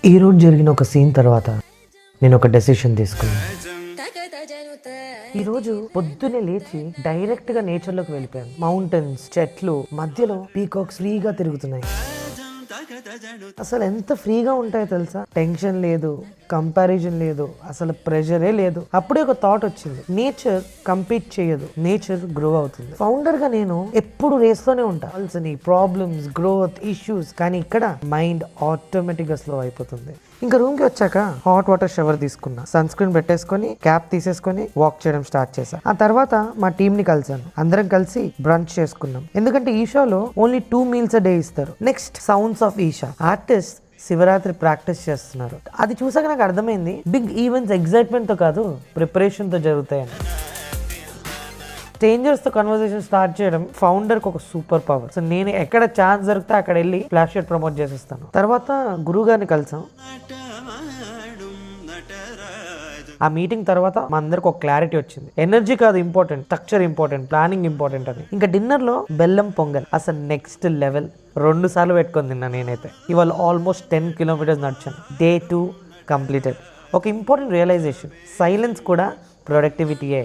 ఈరోజు జరిగిన ఒక సీన్ తర్వాత నేను ఒక డెసిషన్ తీసుకున్నాను. ఈరోజు పొద్దునే లేచి డైరెక్ట్ గా నేచర్ లోకి వెళ్ళిపోయాను. మౌంటైన్స్, చెట్లు మధ్యలో పీకాక్స్ ఫ్రీగా తిరుగుతున్నాయి. అసలు ఎంత ఫ్రీగా ఉంటాయో తెలుసా? టెన్షన్ లేదు, కంపారిజన్ లేదు, అసలు ప్రెషరే లేదు. అప్పుడే ఒక థాట్ వచ్చింది, నేచర్ కంపీట్ చేయదు, నేచర్ గ్రో అవుతుంది. ఫౌండర్ గా నేను ఎప్పుడు రేస్ లోనే ఉంటా, ప్రాబ్లమ్స్, గ్రోత్, ఇష్యూస్. కానీ ఇక్కడ మైండ్ ఆటోమేటిక్ గా స్లో అయిపోతుంది. ఇంకా రూమ్ కి వచ్చాక హాట్ వాటర్ షవర్ తీసుకున్నా, సన్ స్క్రీన్ పెట్టేసుకొని క్యాప్ తీసేసుకొని వాక్ చేయడం స్టార్ట్ చేశా. ఆ తర్వాత మా టీం ని కలిసాను, అందరం కలిసి బ్రంచ్ చేసుకున్నాం. ఎందుకంటే ఈ షోలో ఓన్లీ 2 meals a day ఇస్తారు. Next sounds of Isha, artist Shivaratri practice చేస్తున్నారు. అది చూసాక నాకు అర్థమైంది, బిగ్ ఈవెంట్స్ ఎగ్జైట్మెంట్ తో కాదు, ప్రిపరేషన్ తో జరుగుతాయని. స్ట్రేంజర్స్ తో కన్వర్సేషన్ స్టార్ట్ చేయడం ఫౌండర్ కి ఒక సూపర్ పవర్. సో నేను ఎక్కడ ఛాన్స్ దొరికితే అక్కడ వెళ్ళి ఫ్లాష్ షాట్ ప్రమోట్ చేసేస్తాను. తర్వాత గురువు గారిని కలిసాం. ఆ మీటింగ్ తర్వాత మా అందరికి ఒక క్లారిటీ వచ్చింది, ఎనర్జీ కాదు important, structure important, planning important అని. ఇంకా డిన్నర్ లో బెల్లం పొంగల్ అసలు నెక్స్ట్ లెవెల్. 2 సార్లు పెట్టుకొని తిన్నా నేనైతే. ఇవాళ ఆల్మోస్ట్ 10 kilometers నడిచాను. Day 2 completed. ఒక ఇంపార్టెంట్ రియలైజేషన్, సైలెన్స్ కూడా ప్రొడక్టివిటీయే.